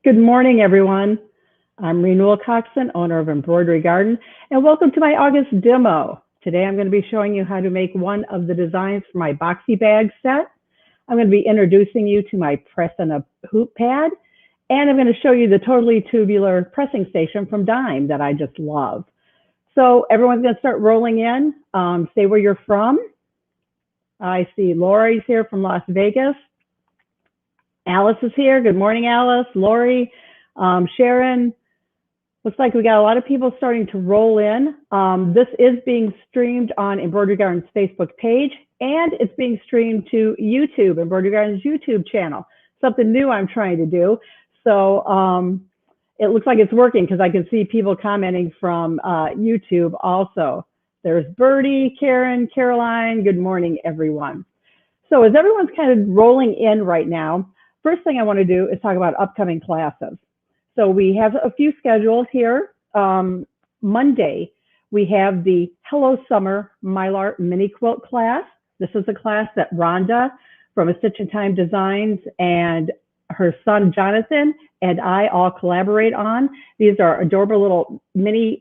Good morning, everyone. I'm Reen Wilcoxon, owner of Embroidery Garden, and welcome to my August demo. Today I'm going to be showing you how to make one of the designs for my Boxy Bags Set. I'm going to be introducing you to my press and a hoop pad, and I'm going to show you the totally tubular pressing station from Dime that I just love. So everyone's going to start rolling in. Say where you're from. I see Lori's here from Las Vegas. Alice is here. Good morning, Alice. Lori, Sharon. Looks like we got a lot of people starting to roll in. This is being streamed on Embroidery Garden's Facebook page, and it's being streamed to YouTube, Embroidery Garden's YouTube channel. Something new I'm trying to do. So it looks like it's working because I can see people commenting from YouTube also. There's Birdie, Karen, Caroline. Good morning, everyone. So as everyone's kind of rolling in right now, first thing I want to do is talk about upcoming classes. So we have a few scheduled here. Monday, we have the Hello Summer Mylar Mini Quilt class. This is a class that Rhonda from A Stitch in Time Designs and her son Jonathan and I all collaborate on. These are adorable little mini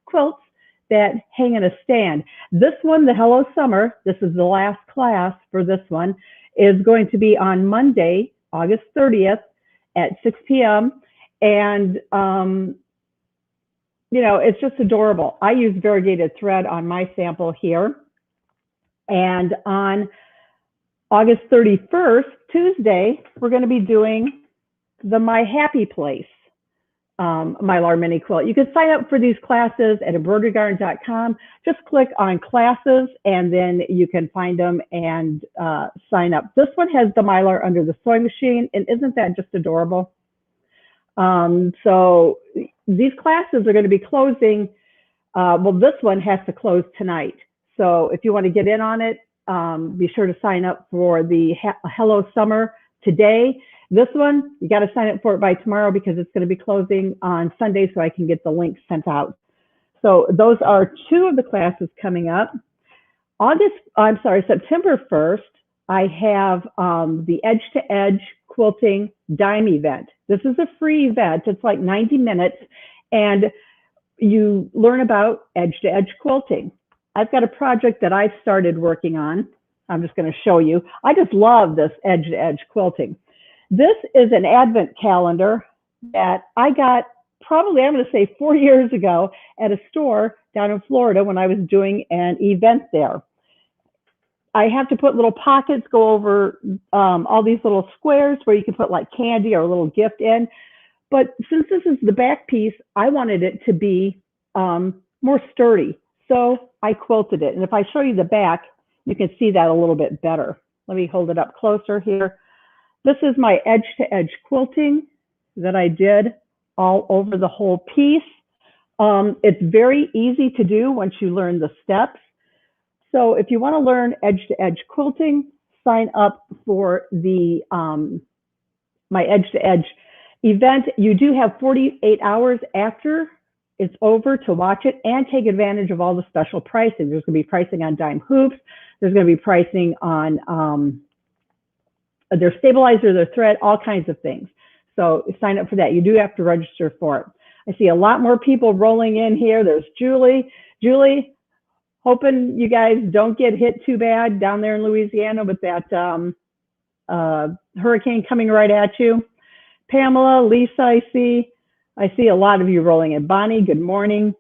quilts that hang in a stand. This one, the Hello Summer, this is the last class for this one, is going to be on Monday, August 30th at 6 p.m. And, you know, it's just adorable. I use variegated thread on my sample here. And on August 31st, Tuesday, we're going to be doing the My Happy Place Mylar Mini Quilt. You can sign up for these classes at embroiderygarden.com. Just click on classes and then you can find them and sign up. This one has the Mylar under the sewing machine, and isn't that just adorable? So these classes are going to be closing. Well, this one has to close tonight. So if you want to get in on it, be sure to sign up for the Hello Summer today. This one, you got to sign up for it by tomorrow because it's going to be closing on Sunday so I can get the link sent out. So those are two of the classes coming up. September 1st, I have the Edge to Edge Quilting Dime event. This is a free event. It's like 90 minutes, and you learn about edge to edge quilting. I've got a project that I've started working on. I'm just going to show you. I just love this edge to edge quilting. This is an advent calendar that I got probably, I'm going to say 4 years ago at a store down in Florida when I was doing an event there. I have to put little pockets, go over all these little squares where you can put like candy or a little gift in. But since this is the back piece, I wanted it to be more sturdy. So I quilted it. And if I show you the back, you can see that a little bit better. Let me hold it up closer here. This is my edge to edge quilting that I did all over the whole piece. It's very easy to do once you learn the steps. So if you want to learn edge to edge quilting, sign up for the my edge to edge event. You do have 48 hours after it's over to watch it and take advantage of all the special pricing. There's going to be pricing on dime hoops. There's going to be pricing on their stabilizer, their thread, all kinds of things. So sign up for that. You do have to register for it. I see a lot more people rolling in here. There's Julie. Julie, hoping you guys don't get hit too bad down there in Louisiana with that hurricane coming right at you. Pamela, Lisa, I see a lot of you rolling in. Bonnie, good morning.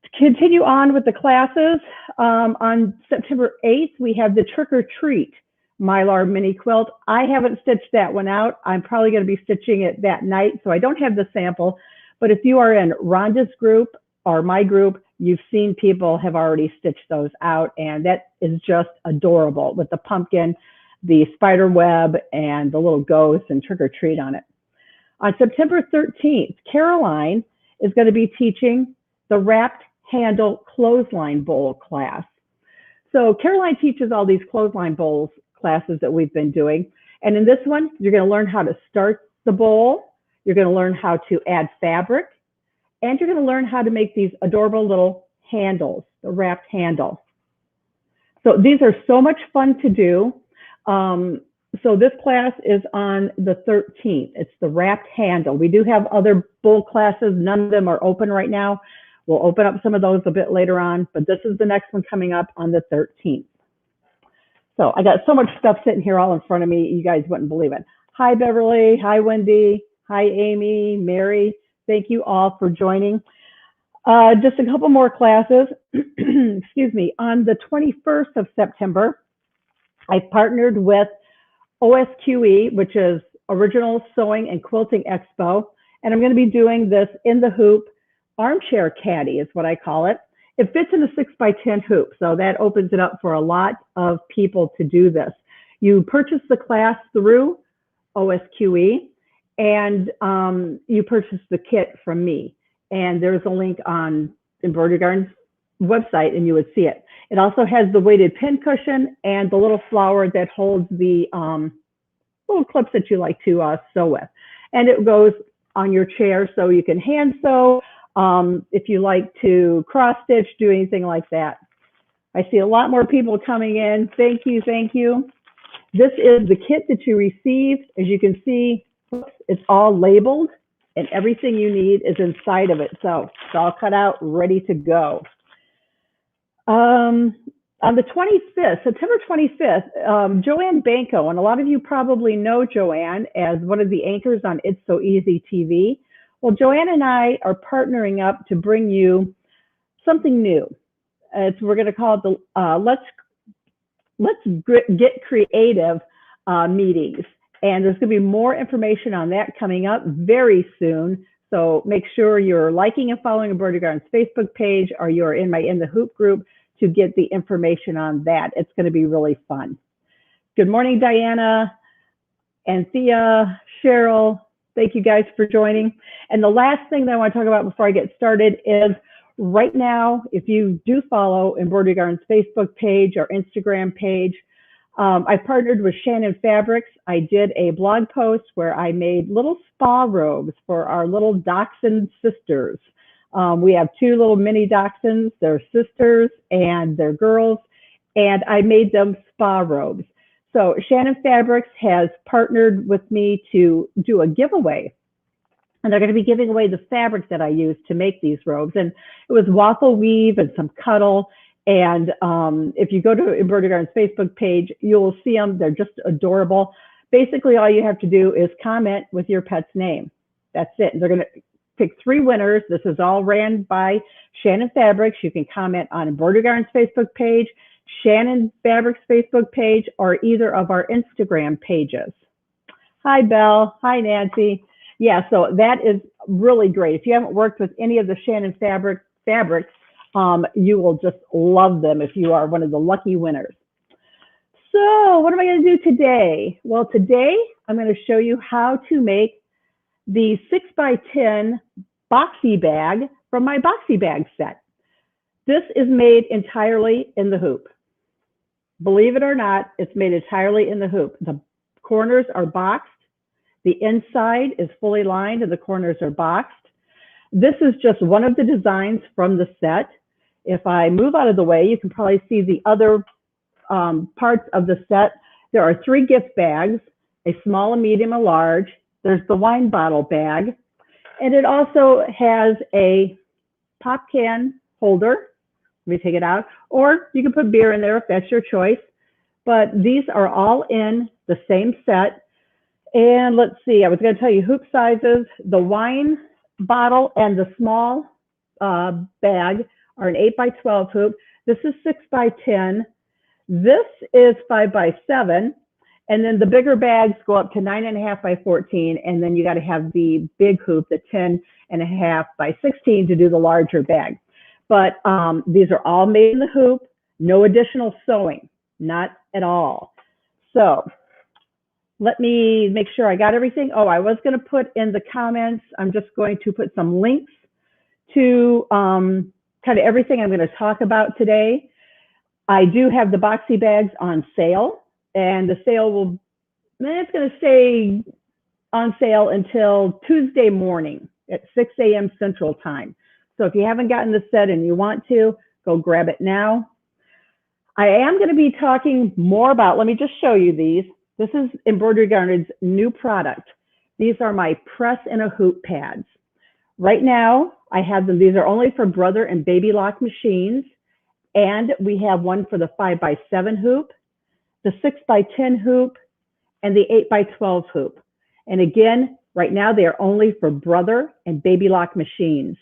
To continue on with the classes, on September 8th, we have the Trick or Treat Mylar Mini Quilt. I haven't stitched that one out. I'm probably going to be stitching it that night, so I don't have the sample. But if you are in Rhonda's group or my group, you've seen people have already stitched those out, and that is just adorable with the pumpkin, the spider web, and the little ghost and Trick or Treat on it. On September 13th, Caroline is going to be teaching the wrapped handle clothesline bowl class. So Caroline teaches all these clothesline bowls classes that we've been doing. And in this one, you're going to learn how to start the bowl. You're going to learn how to add fabric, and you're going to learn how to make these adorable little handles, the wrapped handle. So these are so much fun to do. So this class is on the 13th. It's the wrapped handle. We do have other bowl classes. None of them are open right now. We'll open up some of those a bit later on, but this is the next one coming up on the 13th. So I got so much stuff sitting here all in front of me, you guys wouldn't believe it. Hi, Beverly. Hi, Wendy. Hi, Amy, Mary. Thank you all for joining. Just a couple more classes. Excuse me. On the 21st of September, I partnered with OSQE, which is Original Sewing and Quilting Expo, and I'm going to be doing this in the hoop armchair caddy is what I call it. It fits in a 6x10 hoop, so that opens it up for a lot of people to do this. You purchase the class through OSQE, and you purchase the kit from me. And there's a link on Embroidery Garden's website, and you would see it. It also has the weighted pin cushion and the little flower that holds the little clips that you like to sew with. And it goes on your chair so you can hand sew. If you like to cross stitch, do anything like that. I see a lot more people coming in. Thank you, thank you. This is the kit that you received. As you can see, it's all labeled and everything you need is inside of it. So it's all cut out, ready to go. On the 25th, September 25th, Joanne Banco, and a lot of you probably know Joanne as one of the anchors on It's So Easy TV. Well, Joanne and I are partnering up to bring you something new. We're going to call it the Let's Get Creative meetings. And there's going to be more information on that coming up very soon. So make sure you're liking and following Embroidery Garden's Facebook page, or you're in my In the Hoop group to get the information on that. It's going to be really fun. Good morning, Diana, Anthea, Cheryl. Thank you guys for joining. And the last thing that I want to talk about before I get started is right now, if you do follow Embroidery Garden's Facebook page or Instagram page, I partnered with Shannon Fabrics. I did a blog post where I made little spa robes for our little dachshund sisters. We have two little mini dachshunds. They're sisters and they're girls, and I made them spa robes. So Shannon Fabrics has partnered with me to do a giveaway, and they're going to be giving away the fabric that I used to make these robes. And it was waffle weave and some cuddle. And if you go to Embroidery Garden's Facebook page, you'll see them. They're just adorable. Basically, all you have to do is comment with your pet's name. That's it. They're going to pick 3 winners. This is all ran by Shannon Fabrics. You can comment on Embroidery Garden's Facebook page, Shannon Fabrics Facebook page, or either of our Instagram pages. Hi, Belle. Hi, Nancy. Yeah, so that is really great. If you haven't worked with any of the Shannon Fabrics, you will just love them if you are one of the lucky winners. So what am I going to do today? Well, today I'm going to show you how to make the 6x10 boxy bag from my Boxy Bags set. This is made entirely in the hoop. Believe it or not, it's made entirely in the hoop. The corners are boxed. The inside is fully lined and the corners are boxed. This is just one of the designs from the set. If I move out of the way, you can probably see the other parts of the set. There are 3 gift bags, a small, a medium, a large. There's the wine bottle bag. And it also has a pop can holder. Let me take it out. Or you can put beer in there if that's your choice. But these are all in the same set. And let's see, I was going to tell you hoop sizes. The wine bottle and the small bag are an 8x12 hoop. This is 6x10. This is 5x7. And then the bigger bags go up to 9.5x14. And then you got to have the big hoop, the 10.5x16 to do the larger bag. But these are all made in the hoop. No additional sewing, not at all. So let me make sure I got everything. Oh, I was going to put in the comments, I'm just going to put some links to kind of everything I'm going to talk about today. I do have the Boxy Bags on sale, and the sale it's going to stay on sale until Tuesday morning at 6 a.m. Central Time. So if you haven't gotten the set and you want to, go grab it now. I am going to be talking more about, let me just show you these. This is Embroidery Garden's new product. These are my press in a hoop pads. Right now, I have them. These are only for brother and baby lock machines. And we have one for the 5x7 hoop, the 6x10 hoop, and the 8x12 hoop. And again, right now, they are only for brother and baby lock machines.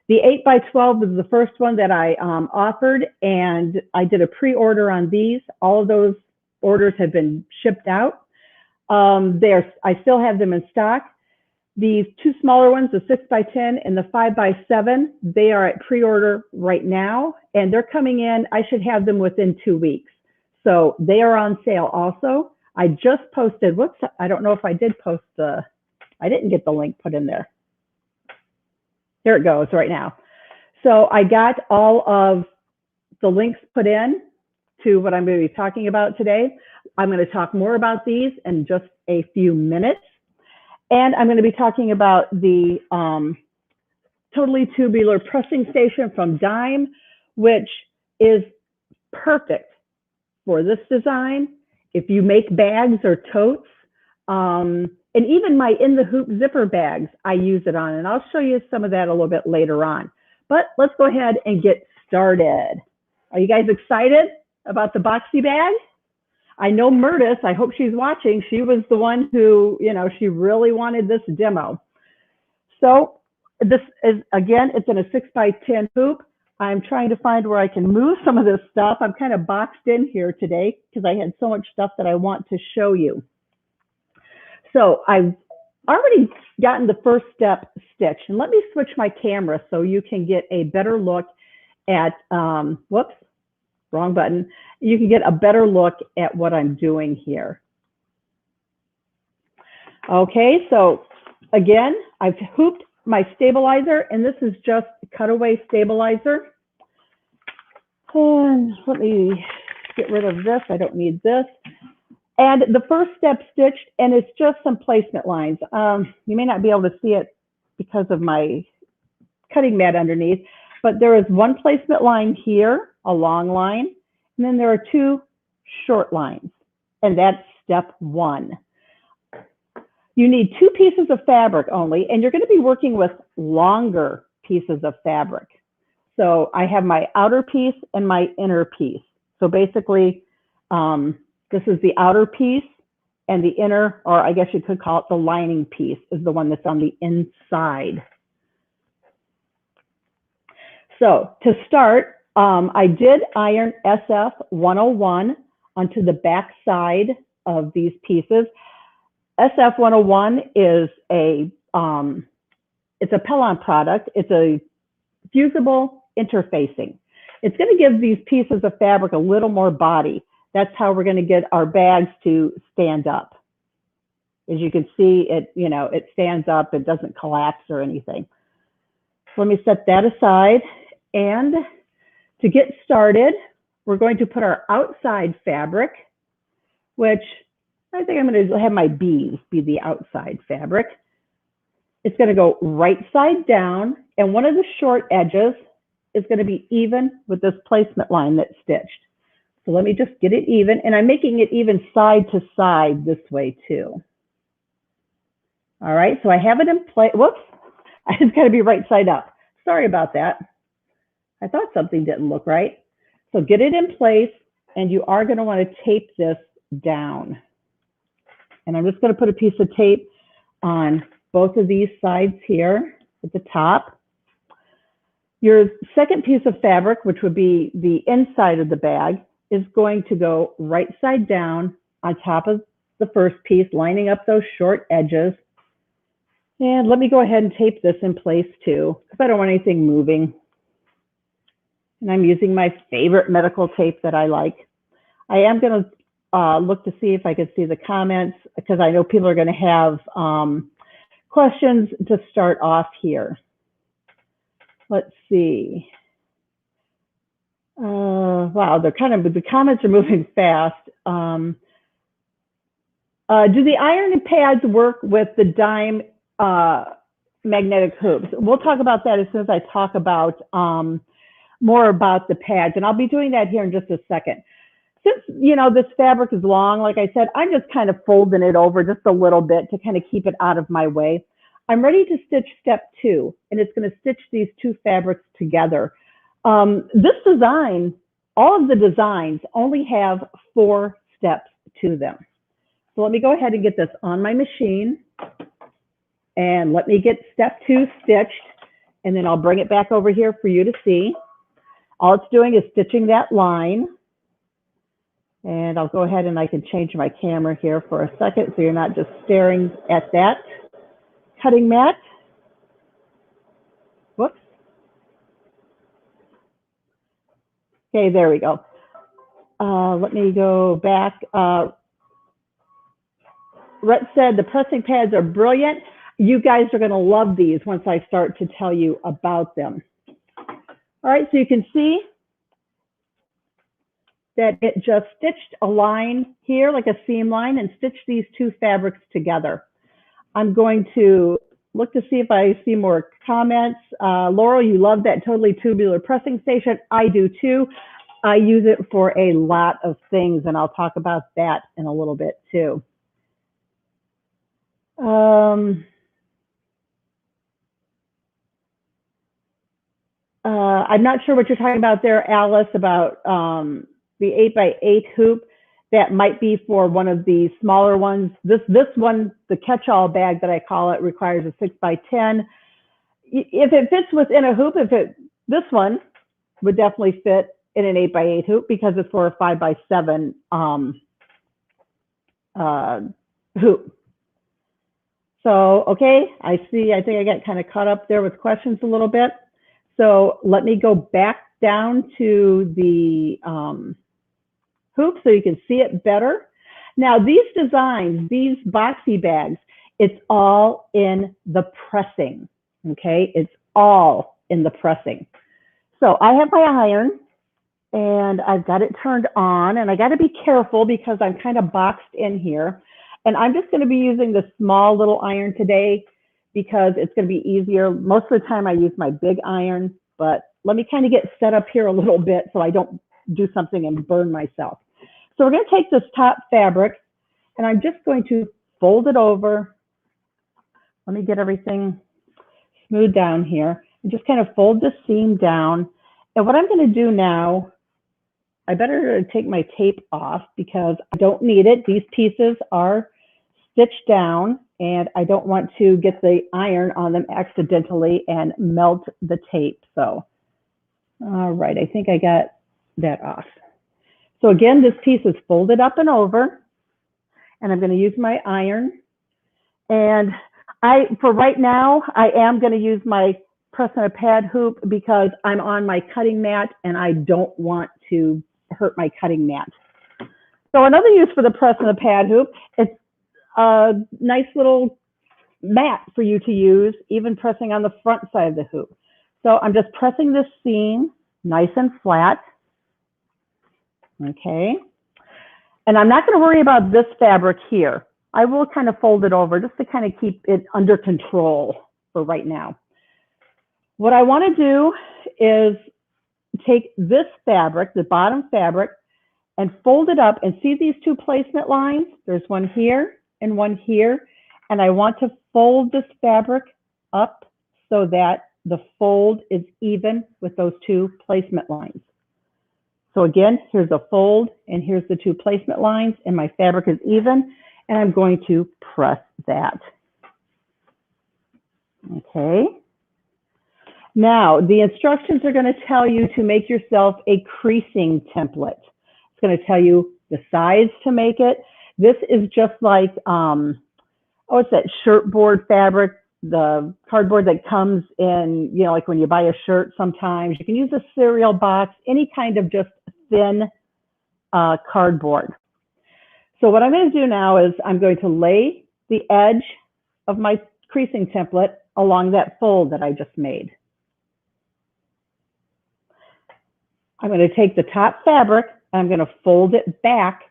The 8x12 was the first one that I offered, and I did a pre-order on these. All of those orders have been shipped out. I still have them in stock. These two smaller ones, the 6x10 and the 5x7, they are at pre-order right now, and they're coming in. I should have them within 2 weeks. So they are on sale also. I just posted, whoops, I don't know if I did post I didn't get the link put in there. Here it goes right now. So I got all of the links put in to what I'm going to be talking about today. I'm going to talk more about these in just a few minutes. And I'm going to be talking about the totally tubular pressing station from Dime, which is perfect for this design. If you make bags or totes, and even my in the hoop zipper bags, I use it on, and I'll show you some of that a little bit later on. But let's go ahead and get started. Are you guys excited about the Boxy bag? I know Murtis, I hope she's watching. She was the one who, she really wanted this demo. So this is, again, it's in a 6x10 hoop. I'm trying to find where I can move some of this stuff. I'm kind of boxed in here today because I had so much stuff that I want to show you. So I've already gotten the first step stitch, and let me switch my camera so you can get a better look at, whoops, wrong button. You can get a better look at what I'm doing here. Okay, so again, I've hooped my stabilizer, and this is just cutaway stabilizer. And let me get rid of this. I don't need this. And the first step stitched, and it's just some placement lines. You may not be able to see it because of my cutting mat underneath, but there is one placement line here, a long line, and then there are two short lines, and that's step one. You need 2 pieces of fabric only, and you're going to be working with longer pieces of fabric. So I have my outer piece and my inner piece. So basically, this is the outer piece, and the inner, or I guess you could call it the lining piece, is the one that's on the inside. So to start, I did iron SF 101 onto the back side of these pieces. SF 101 is it's a Pellon product. It's a fusible interfacing. It's going to give these pieces of fabric a little more body. That's how we're going to get our bags to stand up. As you can see, it stands up. It doesn't collapse or anything. So let me set that aside. And to get started, we're going to put our outside fabric, which I think I'm going to have my beads be the outside fabric. It's going to go right side down, and one of the short edges is going to be even with this placement line that's stitched. So let me just get it even, and I'm making it even side to side this way too. All right, so I have it in place. Whoops, it's got to be right side up. Sorry about that. I thought something didn't look right. So get it in place, and you are going to want to tape this down. And I'm just going to put a piece of tape on both of these sides here at the top. Your second piece of fabric, which would be the inside of the bag, is going to go right side down on top of the first piece, lining up those short edges. And let me go ahead and tape this in place too, because I don't want anything moving. And I'm using my favorite medical tape that I like. I am going to look to see if I can see the comments, because I know people are going to have questions to start off here. Let's see. Wow, the comments are moving fast. Do the iron pads work with the Dime magnetic hoops? We'll talk about that as soon as I talk about more about the pads, and I'll be doing that here in just a second. since, you know, this fabric is long, like I said, I'm just kind of folding it over just a little bit to kind of keep it out of my way. I'm ready to stitch step 2, and it's going to stitch these 2 fabrics together. This design, all of the designs only have 4 steps to them. So let me go ahead and get this on my machine, and let me get step 2 stitched, and then I'll bring it back over here for you to see. All it's doing is stitching that line. And I'll go ahead and I can change my camera here for a second so you're not just staring at that cutting mat. Whoops. Okay, there we go. Let me go back. Rhett said the pressing pads are brilliant. You guys are going to love these once I start to tell you about them. All right, so you can see that it just stitched a line here, like a seam line, and stitched these 2 fabrics together. I'm going to look to see if I see more comments. Laurel, you love that totally tubular pressing station. I do too. I use it for a lot of things, and I'll talk about that in a little bit too. I'm not sure what you're talking about there, Alice, about the 8x8 hoop. That might be for one of the smaller ones. This one, the catch-all bag that I call it, requires a 6x10. If it fits within a hoop, this one would definitely fit in an 8x8 hoop because it's for a 5x7 hoop. So, okay, I think I got kind of caught up there with questions a little bit. So let me go back down to the hoop so you can see it better. Now these designs, these boxy bags, it's all in the pressing, okay? It's all in the pressing. So I have my iron and I've got it turned on, and I got to be careful because I'm kind of boxed in here. And I'm just going to be using the small little iron today because it's going to be easier. Most of the time I use my big iron, but let me kind of get set up here a little bit so I don't do something and burn myself. So we're going to take this top fabric and I'm just going to fold it over. Let me get everything smoothed down here and just kind of fold the seam down. And what I'm going to do now, I better take my tape off because I don't need it. These pieces are stitched down and I don't want to get the iron on them accidentally and melt the tape. So, all right, I think I got that off. So again, this piece is folded up and over, and I'm going to use my iron. And for right now, I am going to use my press and a pad hoop because I'm on my cutting mat and I don't want to hurt my cutting mat. So another use for the press and the pad hoop, it's a nice little mat for you to use, even pressing on the front side of the hoop. So I'm just pressing this seam nice and flat. Okay. And I'm not going to worry about this fabric here. I will kind of fold it over just to kind of keep it under control for right now. What I want to do is take this fabric, the bottom fabric, and fold it up, and see these 2 placement lines? There's one here and one here. And I want to fold this fabric up so that the fold is even with those 2 placement lines. So again, here's a fold and here's the 2 placement lines, and my fabric is even, and I'm going to press that. Okay. Now, the instructions are going to tell you to make yourself a creasing template. It's going to tell you the size to make it. This is just like, it's that shirt board fabric, the cardboard that comes in, you know, like when you buy a shirt sometimes. You can use a cereal box, any kind of just thin cardboard. So what I'm going to do now is I'm going to lay the edge of my creasing template along that fold that I just made. I'm going to take the top fabric and I'm going to fold it back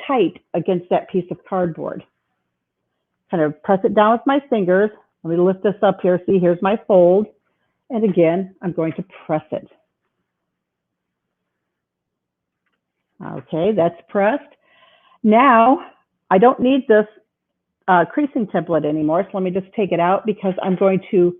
tight against that piece of cardboard. Kind of press it down with my fingers. Let me lift this up here. See, here's my fold. And again, I'm going to press it. Okay, that's pressed. Now, I don't need this creasing template anymore, so let me just take it out because I'm going to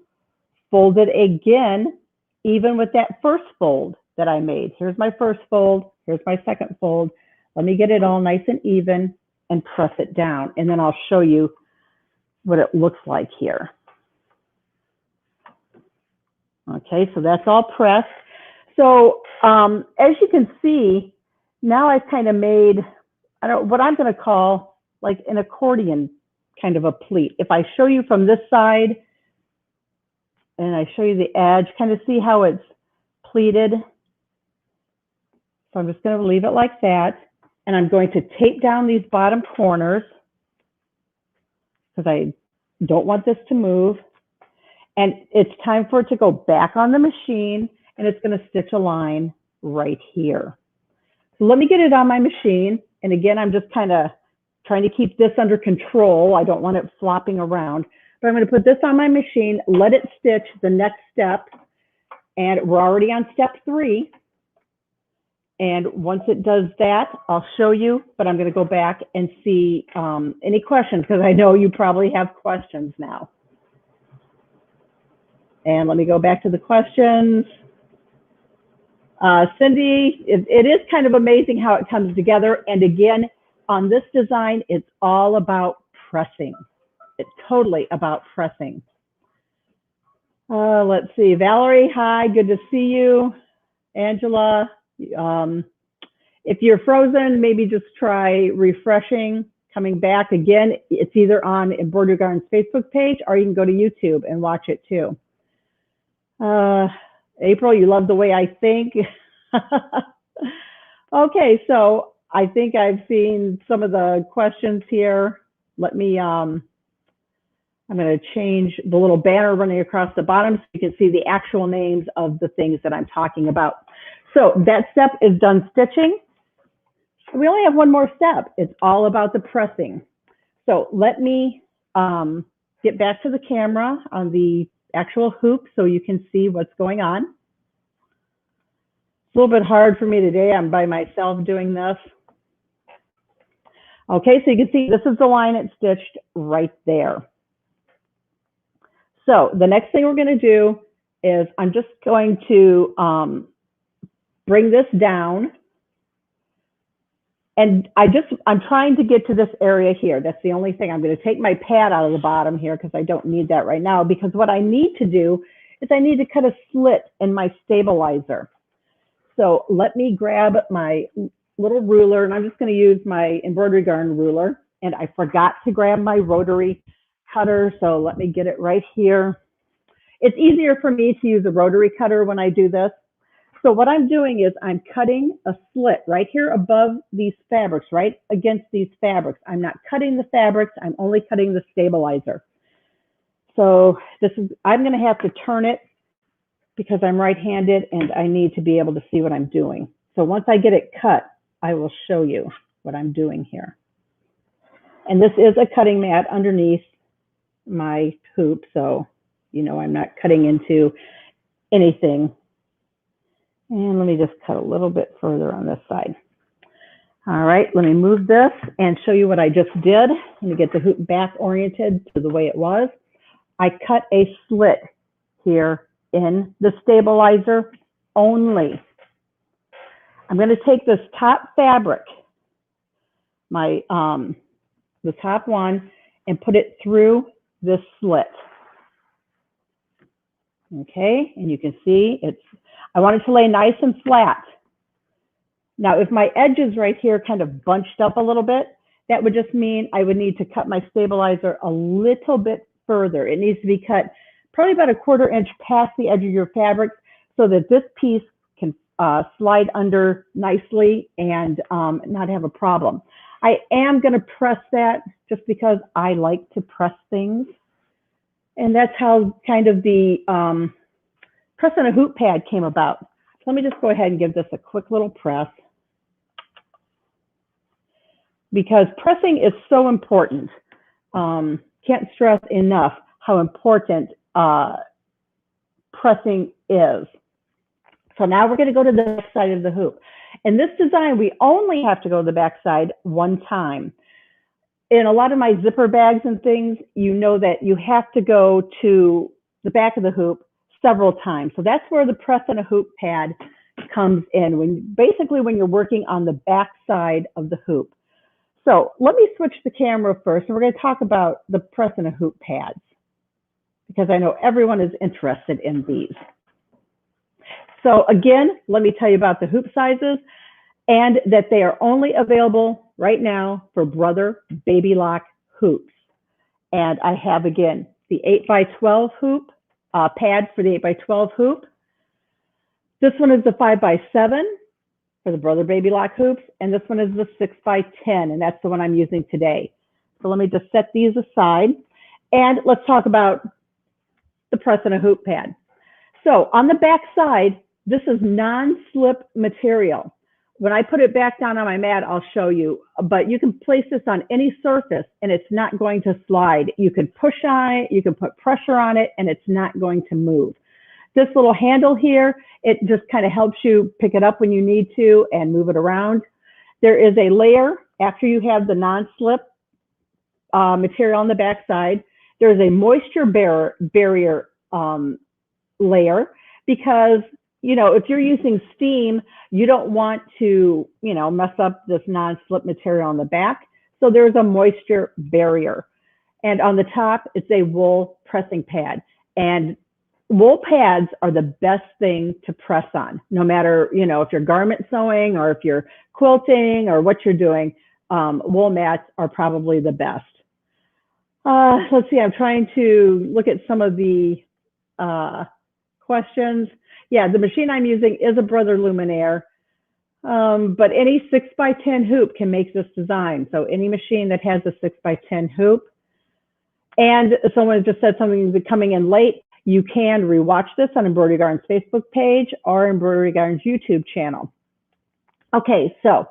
fold it again, even with that first fold that I made. Here's my first fold, here's my second fold. Let me get it all nice and even and press it down, and then I'll show you what it looks like here. Okay, so that's all pressed. So as you can see, now I've kind of made, I don't know, what I'm going to call like an accordion kind of a pleat. If I show you from this side and I show you the edge, kind of see how it's pleated. So I'm just going to leave it like that. And I'm going to tape down these bottom corners because I don't want this to move. And it's time for it to go back on the machine, and it's going to stitch a line right here. So let me get it on my machine. And again, I'm just kind of trying to keep this under control. I don't want it flopping around. But I'm going to put this on my machine, let it stitch the next step. And we're already on step 3. And once it does that, I'll show you, but I'm going to go back and see any questions because I know you probably have questions now. And let me go back to the questions. Cindy, it is kind of amazing how it comes together. And again, on this design, it's all about pressing. It's totally about pressing. Let's see, Valerie, hi, good to see you. Angela, if you're frozen, maybe just try refreshing, coming back. Again, it's either on Embroidery Garden's Facebook page or you can go to YouTube and watch it too. April, you love the way I think. Okay, so I think I've seen some of the questions here. Let me, I'm going to change the little banner running across the bottom so you can see the actual names of the things that I'm talking about. So that step is done stitching. We only have one more step. It's all about the pressing. So let me get back to the camera on the actual hoop so you can see what's going on. It's a little bit hard for me today. I'm by myself doing this. Okay, so you can see this is the line it's stitched right there. So the next thing we're going to do is I'm just going to bring this down. And I'm trying to get to this area here. That's the only thing. I'm going to take my pad out of the bottom here because I don't need that right now, because what I need to do is I need to cut a slit in my stabilizer. So let me grab my little ruler, and I'm just going to use my Embroidery Garden ruler. And I forgot to grab my rotary cutter, so let me get it right here. It's easier for me to use a rotary cutter when I do this. So what I'm doing is I'm cutting a slit right here above these fabrics, right against these fabrics. I'm not cutting the fabrics, I'm only cutting the stabilizer. So I'm going to have to turn it because I'm right-handed and I need to be able to see what I'm doing. So once I get it cut, I will show you what I'm doing here. And this is a cutting mat underneath my hoop, so you know I'm not cutting into anything. And let me just cut a little bit further on this side. All right, let me move this and show you what I just did. Let me get the hoop back oriented to the way it was. I cut a slit here in the stabilizer only. I'm going to take this top fabric, the top one, and put it through this slit. Okay, and you can see I want it to lay nice and flat. Now, if my edges right here kind of bunched up a little bit, that would just mean I would need to cut my stabilizer a little bit further. It needs to be cut probably about a 1/4 inch past the edge of your fabric so that this piece can slide under nicely and not have a problem. I am going to press that just because I like to press things. And that's how kind of the press on a hoop pad came about. So let me just go ahead and give this a quick little press, because pressing is so important. Can't stress enough how important pressing is. So now we're going to go to the next side of the hoop. In this design, we only have to go to the back side one time. In a lot of my zipper bags and things, you know that you have to go to the back of the hoop several times. So that's where the press and a hoop pad comes in, basically when you're working on the back side of the hoop. So let me switch the camera first, and we're going to talk about the press and a hoop pads, because I know everyone is interested in these. So again, let me tell you about the hoop sizes, and that they are only available right now for Brother Baby Lock hoops. And I have, again, the 8x12 hoop, pad for the 8x12 hoop. This one is the 5x7 for the Brother Baby Lock hoops, and this one is the 6x10, and that's the one I'm using today. So let me just set these aside, and let's talk about the press and a hoop pad. So on the back side, this is non-slip material. When I put it back down on my mat, I'll show you, but you can place this on any surface and it's not going to slide. You can push on it, you can put pressure on it, and it's not going to move. This little handle here, it just kind of helps you pick it up when you need to and move it around. There is a layer after you have the non-slip material on the back side. There's a moisture barrier layer, because if you're using steam, you don't want to, mess up this non-slip material on the back. So there's a moisture barrier. And on the top, it's a wool pressing pad. And wool pads are the best thing to press on, no matter, if you're garment sewing or if you're quilting or what you're doing, wool mats are probably the best. Let's see, I'm trying to look at some of the questions. Yeah, the machine I'm using is a Brother Luminaire, but any 6x10 hoop can make this design. So any machine that has a 6x10 hoop. And someone just said something coming in late, you can rewatch this on Embroidery Garden's Facebook page or Embroidery Garden's YouTube channel. Okay, so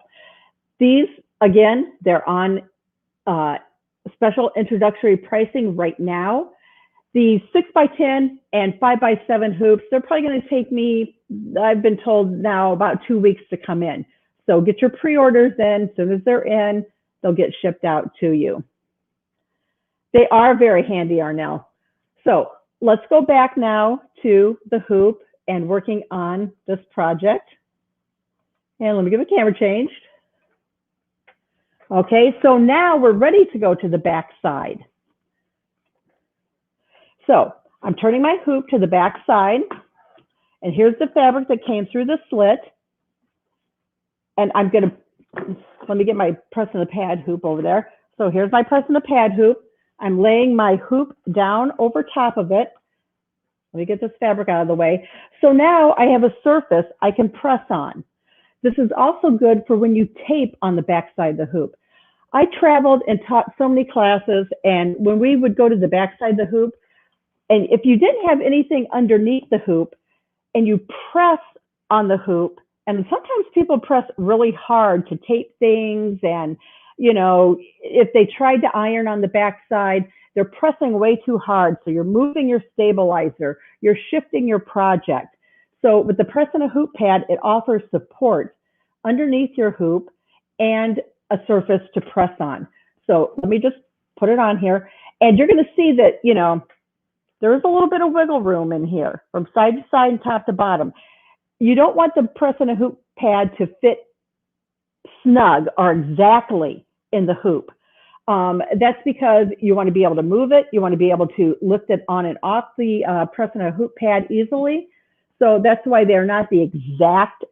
these, again, they're on special introductory pricing right now. The 6x10 and 5x7 hoops, they're probably going to take me, I've been told now, about 2 weeks to come in. So get your pre-orders in. As soon as they're in, they'll get shipped out to you. They are very handy, Arnell. So let's go back now to the hoop and working on this project. And let me get the camera changed. Okay, so now we're ready to go to the back side. So I'm turning my hoop to the back side, and here's the fabric that came through the slit. And I'm going to, let me get my press and the pad hoop over there. So here's my press and the pad hoop. I'm laying my hoop down over top of it. Let me get this fabric out of the way. So now I have a surface I can press on. This is also good for when you tape on the back side of the hoop. I traveled and taught so many classes, and when we would go to the back side of the hoop, and if you didn't have anything underneath the hoop and you press on the hoop, and sometimes people press really hard to tape things, and if they tried to iron on the back side, they're pressing way too hard. So you're moving your stabilizer, you're shifting your project. So with the press and a hoop pad, it offers support underneath your hoop and a surface to press on. So let me just put it on here, and you're going to see that, there is a little bit of wiggle room in here from side to side and top to bottom. You don't want the press and a hoop pad to fit snug or exactly in the hoop. That's because you want to be able to move it. You want to be able to lift it on and off the press and a hoop pad easily. So that's why they're not the exact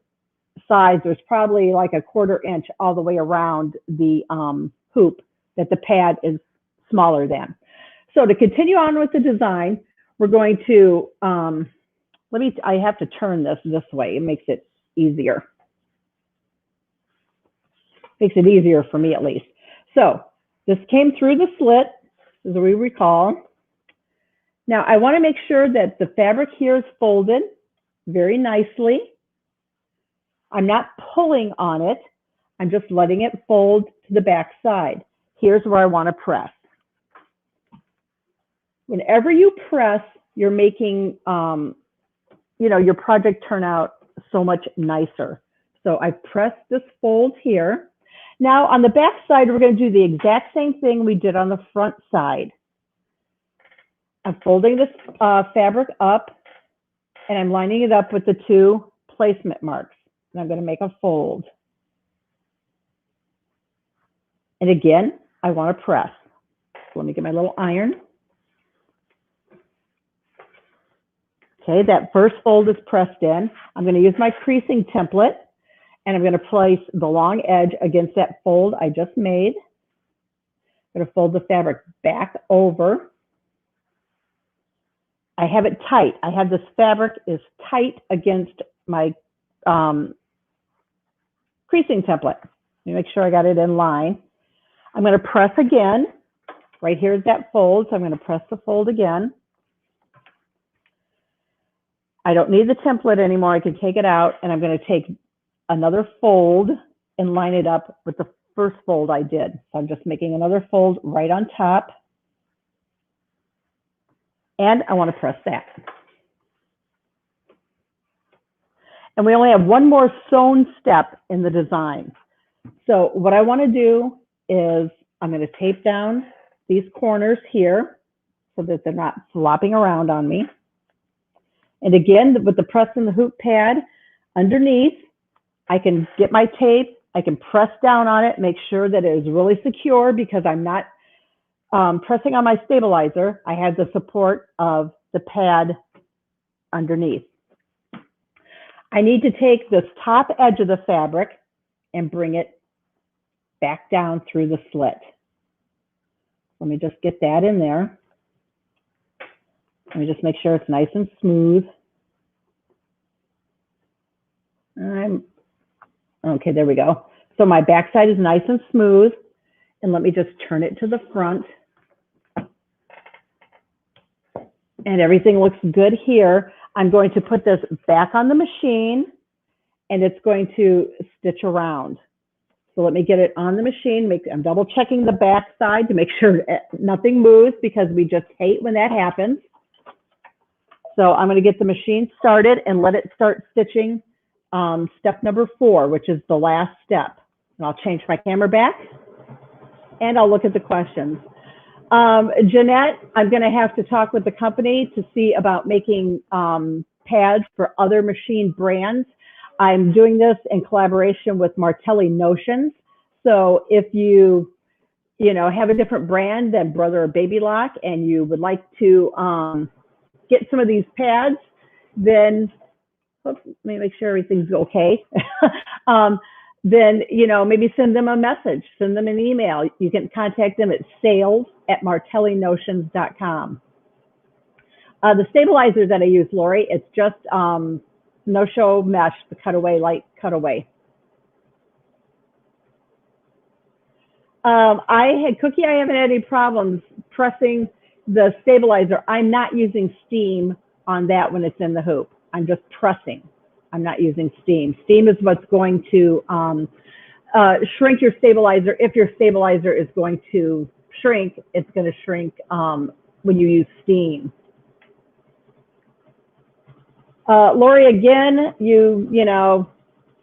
size. There's probably like a 1/4 inch all the way around the hoop that the pad is smaller than. So to continue on with the design, we're going to, I have to turn this way. It makes it easier. Makes it easier for me at least. So this came through the slit, as we recall. Now I want to make sure that the fabric here is folded very nicely. I'm not pulling on it. I'm just letting it fold to the back side. Here's where I want to press. Whenever you press, you're making, your project turn out so much nicer. So I pressed this fold here. Now on the back side, we're going to do the exact same thing we did on the front side. I'm folding this fabric up, and I'm lining it up with the 2 placement marks. And I'm going to make a fold. And again, I want to press. So let me get my little iron. Okay, that first fold is pressed in. I'm going to use my creasing template, and I'm going to place the long edge against that fold I just made. I'm going to fold the fabric back over. I have it tight. I have this fabric is tight against my creasing template. Let me make sure I got it in line. I'm going to press again. Right here is that fold, so I'm going to press the fold again. I don't need the template anymore. I can take it out, and I'm going to take another fold and line it up with the first fold I did. So I'm just making another fold right on top. And I want to press that. And we only have one more sewn step in the design. So what I want to do is I'm going to tape down these corners here so that they're not flopping around on me. And again, with the press and the hoop pad underneath, I can get my tape, I can press down on it, make sure that it is really secure because I'm not pressing on my stabilizer. I have the support of the pad underneath. I need to take this top edge of the fabric and bring it back down through the slit. Let me just get that in there. Let me just make sure it's nice and smooth. Okay, there we go. So my backside is nice and smooth. And let me just turn it to the front. And everything looks good here. I'm going to put this back on the machine, and it's going to stitch around. So let me get it on the machine. I'm double checking the back side to make sure nothing moves because we just hate when that happens. So I'm going to get the machine started and let it start stitching step number 4, which is the last step. And I'll change my camera back and I'll look at the questions. Jeanette, I'm going to have to talk with the company to see about making pads for other machine brands. I'm doing this in collaboration with Martelli Notions. So if you have a different brand than Brother or Baby Lock and you would like to get some of these pads, then let me make sure everything's okay. Then, maybe send them a message, send them an email. You can contact them at sales@martellinotions.com. The stabilizer that I use, Lori, it's just no-show mesh, the cutaway, light cutaway. Cookie, I haven't had any problems pressing the stabilizer. I'm not using steam on that when it's in the hoop. I'm just pressing. I'm not using steam. Steam is what's going to shrink your stabilizer. If your stabilizer is going to shrink, it's going to shrink when you use steam. Lori, again, you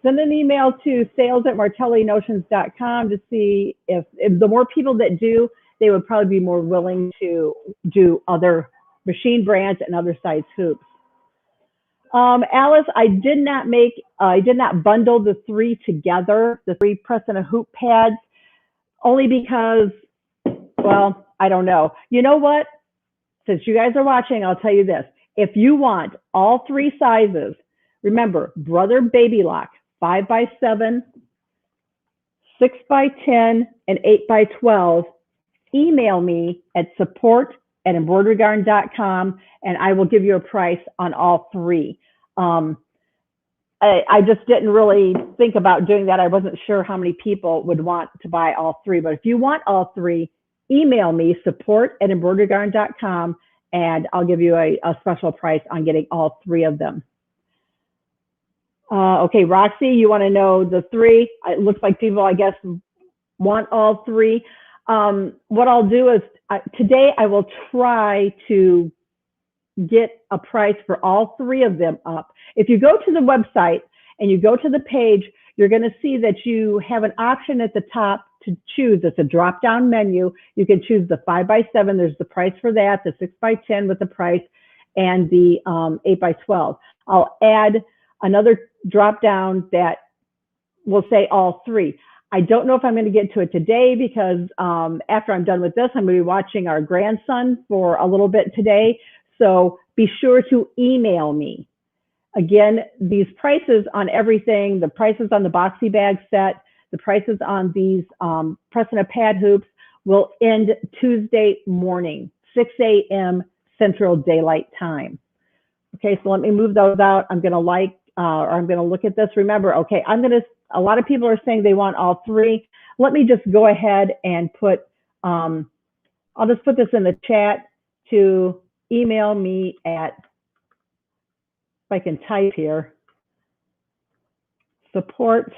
send an email to sales@martellinotions.com to see if the more people that do, they would probably be more willing to do other machine brands and other size hoops. Alice, I did not bundle the 3 together, the 3 press and a hoop pads, only because, well, I don't know. You know what? Since you guys are watching, I'll tell you this. If you want all 3 sizes, remember, Brother Baby Lock, 5x7, 6x10, and 8x12, email me at support@embroiderygarn.com and I will give you a price on all 3. I just didn't really think about doing that. I wasn't sure how many people would want to buy all 3, but if you want all 3, email me support@embroiderygarn.com and I'll give you a special price on getting all 3 of them. Okay, Roxy, you want to know the 3? It looks like people, I guess, want all 3. What I'll do is today I will try to get a price for all 3 of them up. If you go to the website and you go to the page, you're going to see that you have an option at the top to choose. It's a drop down menu. You can choose the 5x7. There's the price for that, the 6x10 with the price, and the 8x12. I'll add another drop down that will say all three. I don't know if I'm going to get to it today because after I'm done with this, I'm going to be watching our grandson for a little bit today. So be sure to email me. Again, these prices on everything, the prices on the Boxy Bag Set, the prices on these press-in-a-pad hoops will end Tuesday morning, 6 a.m. Central Daylight Time. Okay, so let me move those out. I'm going to look at this. Remember, okay, a lot of people are saying they want all three. Let me just go ahead and I'll just put this in the chat to email me at, if I can type here, support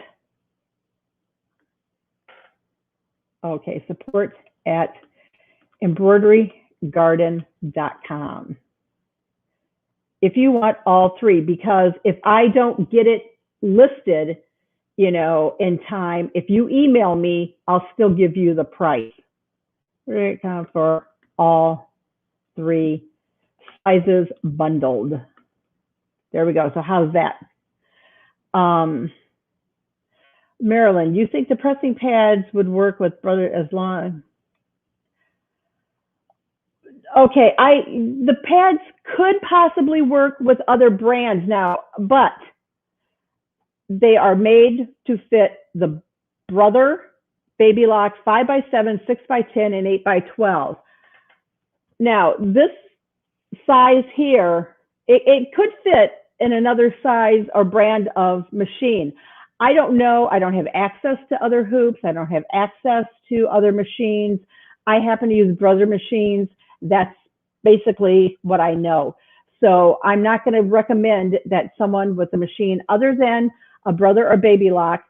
at embroiderygarden.com. If you want all three, because if I don't get it listed, in time, if you email me, I'll still give you the price for all three sizes bundled. There we go. So how's that? Marilyn, you think the pressing pads would work with brother as long? Okay, the pads could possibly work with other brands now, but they are made to fit the Brother Baby Lock 5x7, 6x10, and 8x12. Now, this size here, it could fit in another size or brand of machine. I don't know. I don't have access to other hoops. I don't have access to other machines. I happen to use Brother machines. That's basically what I know. So I'm not going to recommend that someone with a machine other than a Brother or Baby Lock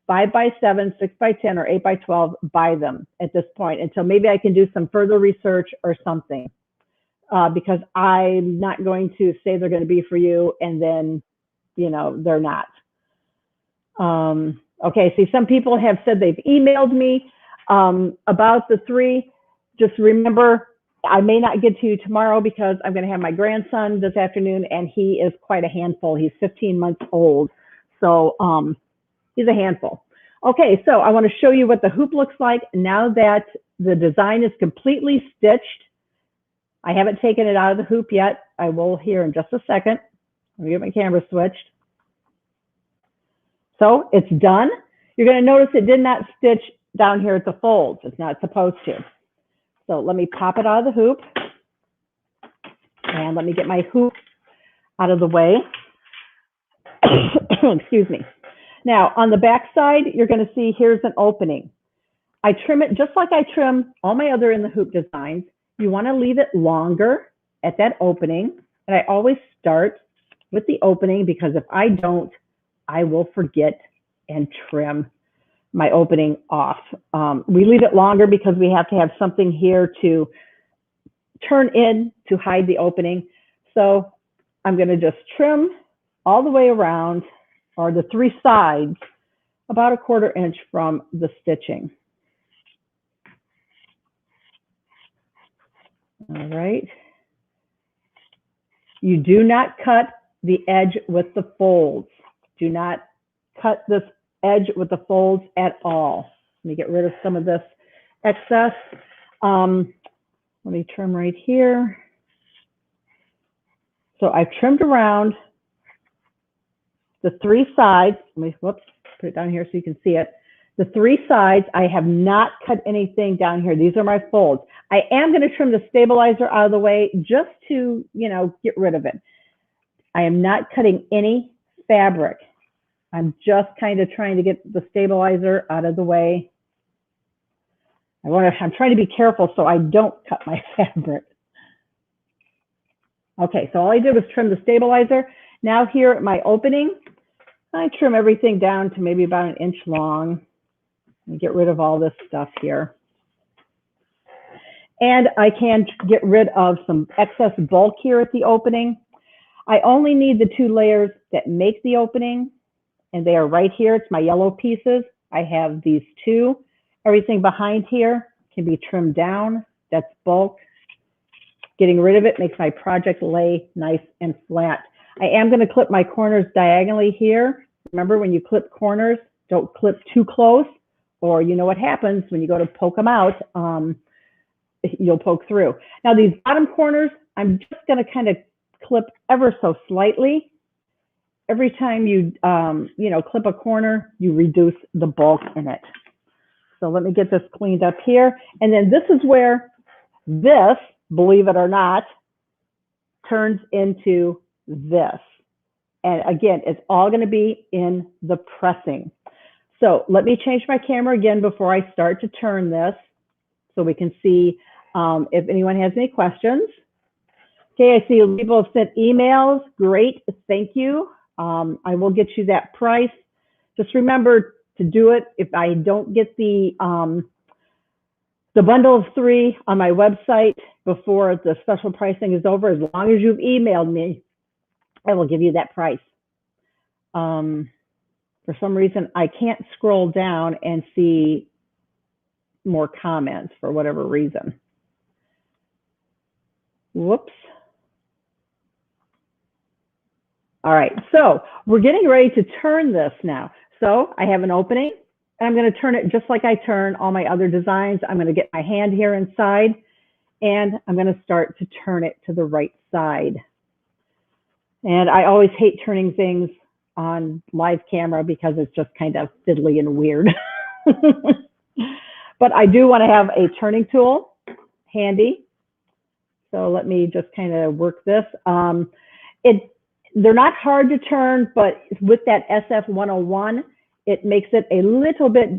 5x7, 6x10, or 8x12 buy them at this point until maybe I can do some further research or something. Because I'm not going to say they're going to be for you and then, they're not. Okay, see, some people have said they've emailed me about the three. Just remember, I may not get to you tomorrow because I'm going to have my grandson this afternoon, and he is quite a handful. He's 15 months old, so he's a handful. Okay, so I want to show you what the hoop looks like now that the design is completely stitched. I haven't taken it out of the hoop yet. I will here in just a second. Let me get my camera switched. So it's done. You're going to notice it did not stitch down here at the folds. It's not supposed to. So let me pop it out of the hoop. And let me get my hoop out of the way. Excuse me. Now, on the back side, you're going to see here's an opening. I trim it just like I trim all my other in the hoop designs. You want to leave it longer at that opening. And I always start with the opening because if I don't, I will forget and trim my opening off. We leave it longer because we have to have something here to turn in to hide the opening. So I'm going to just trim all the way around, or the three sides, about a 1/4 inch from the stitching. All right. You do not cut the edge with the folds. Do not cut this edge with the folds at all. Let me get rid of some of this excess. Let me trim right here. So I've trimmed around the three sides. Let me, whoops, put it down here so you can see it. The three sides, I have not cut anything down here. These are my folds. I am going to trim the stabilizer out of the way just to, get rid of it. I am not cutting any fabric. I'm just kind of trying to get the stabilizer out of the way. I'm trying to be careful so I don't cut my fabric. Okay, so all I did was trim the stabilizer. Now here at my opening, I trim everything down to maybe about 1 inch long and get rid of all this stuff here. And I can get rid of some excess bulk here at the opening. I only need the 2 layers that make the opening, and they are right here. It's my yellow pieces. I have these two. Everything behind here can be trimmed down. That's bulk. Getting rid of it makes my project lay nice and flat. I am going to clip my corners diagonally here. Remember, when you clip corners, don't clip too close, or you know what happens when you go to poke them out, you'll poke through. Now these bottom corners, I'm just going to kind of clip ever so slightly. Every time you, clip a corner, you reduce the bulk in it. So let me get this cleaned up here. And then this is where this, believe it or not, turns into this. And again, it's all going to be in the pressing. So let me change my camera again before I start to turn this so we can see if anyone has any questions. Okay, I see people have sent emails. Great, thank you. I will get you that price. Just remember to do it. If I don't get the bundle of 3 on my website before the special pricing is over, as long as you've emailed me, I will give you that price. For some reason, I can't scroll down and see more comments for whatever reason. Whoops. All right, so we're getting ready to turn this now. So I have an opening, and I'm going to turn it just like I turn all my other designs. I'm going to get my hand here inside, and I'm going to start to turn it to the right side. And I always hate turning things on live camera because it's just kind of fiddly and weird. But I do want to have a turning tool handy. So let me just kind of work this. They're not hard to turn, but with that SF 101, it makes it a little bit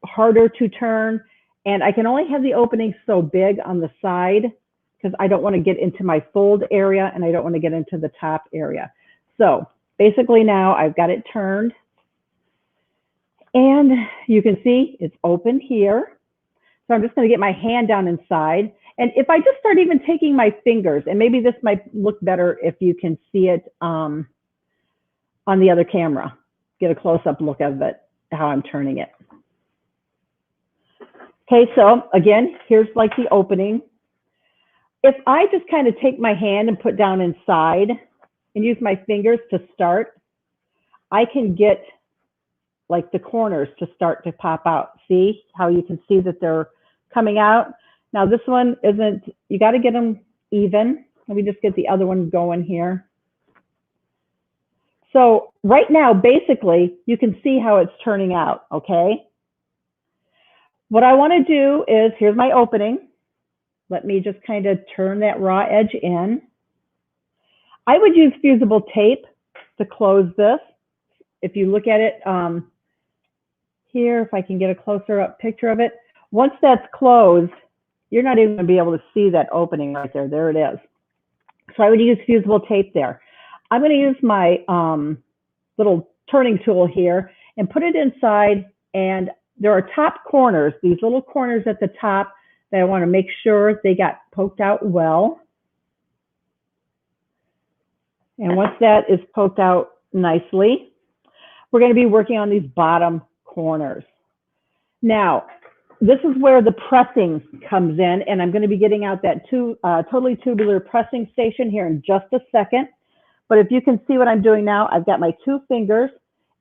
harder to turn. And I can only have the opening so big on the side because I don't want to get into my fold area and I don't want to get into the top area. So basically now I've got it turned. And you can see it's open here. So I'm just going to get my hand down inside. And if I just start even taking my fingers, and maybe this might look better if you can see it on the other camera, get a close-up look of it, how I'm turning it. Okay, so again, here's like the opening. If I just kind of take my hand and put down inside and use my fingers to start, I can get like the corners to start to pop out. See how you can see that they're coming out? Now this one isn't, you got to get them even. Let me just get the other one going here. So right now, basically, you can see how it's turning out, okay? What I want to do is, here's my opening. Let me just kind of turn that raw edge in. I would use fusible tape to close this. If you look at it here, if I can get a closer up picture of it, once that's closed, you're not even going to be able to see that opening right there. There it is. So I would use fusible tape there. I'm going to use my little turning tool here and put it inside. And there are top corners, these little corners at the top that I want to make sure they got poked out well. And once that is poked out nicely, we're going to be working on these bottom corners. Now, this is where the pressing comes in, and I'm going to be getting out that totally tubular pressing station here in just a second. But if you can see what I'm doing now, I've got my 2 fingers,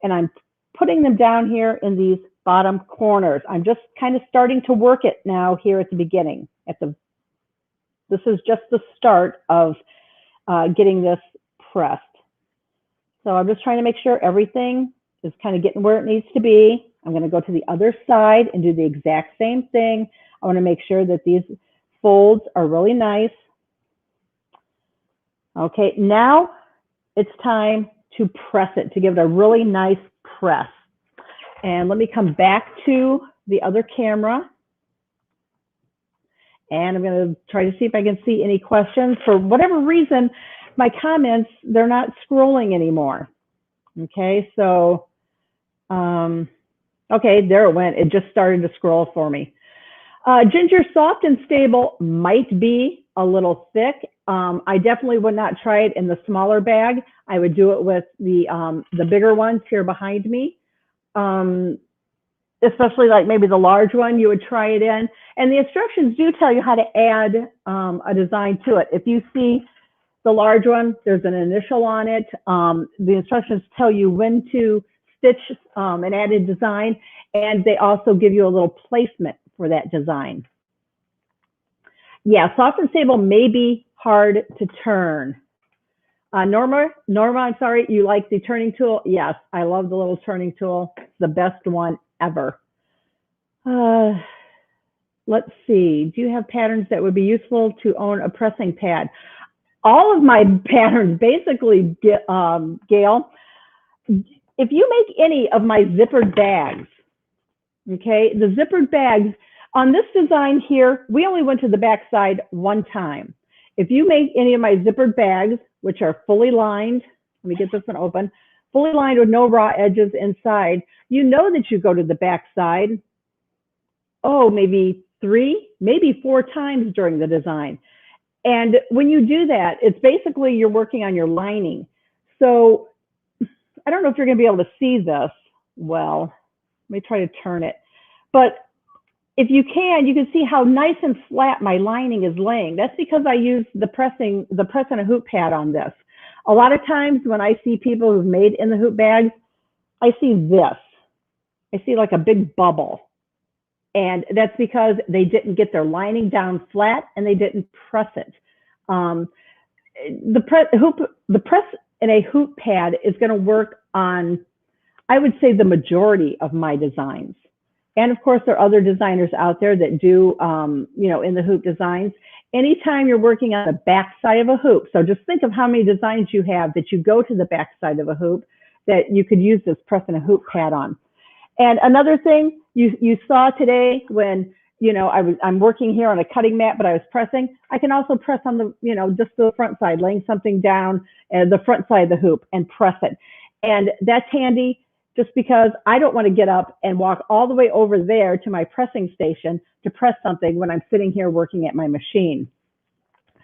and I'm putting them down here in these bottom corners. I'm just kind of starting to work it now here at the beginning. This is just the start of getting this pressed. So I'm just trying to make sure everything is kind of getting where it needs to be. I'm going to go to the other side and do the exact same thing. I want to make sure that these folds are really nice. Okay, now it's time to press it, to give it a really nice press. And let me come back to the other camera. And I'm going to try to see if I can see any questions. For whatever reason, my comments, they're not scrolling anymore. Okay, so, okay, there it went. It just started to scroll for me. Ginger, soft and stable, might be a little thick. I definitely would not try it in the smaller bag. I would do it with the bigger ones here behind me. Especially like maybe the large one, you would try it in. And the instructions do tell you how to add a design to it. If you see the large one, there's an initial on it. The instructions tell you when to stitch an added design, and they also give you a little placement for that design. Yeah, soft and stable may be hard to turn. Norma, I'm sorry, you like the turning tool? Yes, I love the little turning tool. It's the best one ever. Let's see. Do you have patterns that would be useful to own a pressing pad? All of my patterns, basically, Gail, if you make any of my zippered bags, okay, the zippered bags, on this design here, we only went to the back side one time. If you make any of my zippered bags, which are fully lined, let me get this one open, fully lined with no raw edges inside, you know that you go to the back side, maybe 3, maybe 4 times during the design. And when you do that, it's basically you're working on your lining. So I don't know if you're going to be able to see this well. Let me try to turn it. But if you can see how nice and flat my lining is laying. That's because I use the press and a hoop pad on this. A lot of times when I see people who've made in the hoop bags, I see this. I see like a big bubble. And that's because they didn't get their lining down flat and they didn't press it. The press in a hoop pad is going to work on, I would say, the majority of my designs. And of course, there are other designers out there that do, in the hoop designs. Anytime you're working on the back side of a hoop, so just think of how many designs you have that you go to the back side of a hoop that you could use this press and a hoop pad on. And another thing you saw today when, I'm working here on a cutting mat, but I was pressing, I can also press on the, just the front side, laying something down and the front side of the hoop and press it. And that's handy just because I don't want to get up and walk all the way over there to my pressing station to press something when I'm sitting here working at my machine.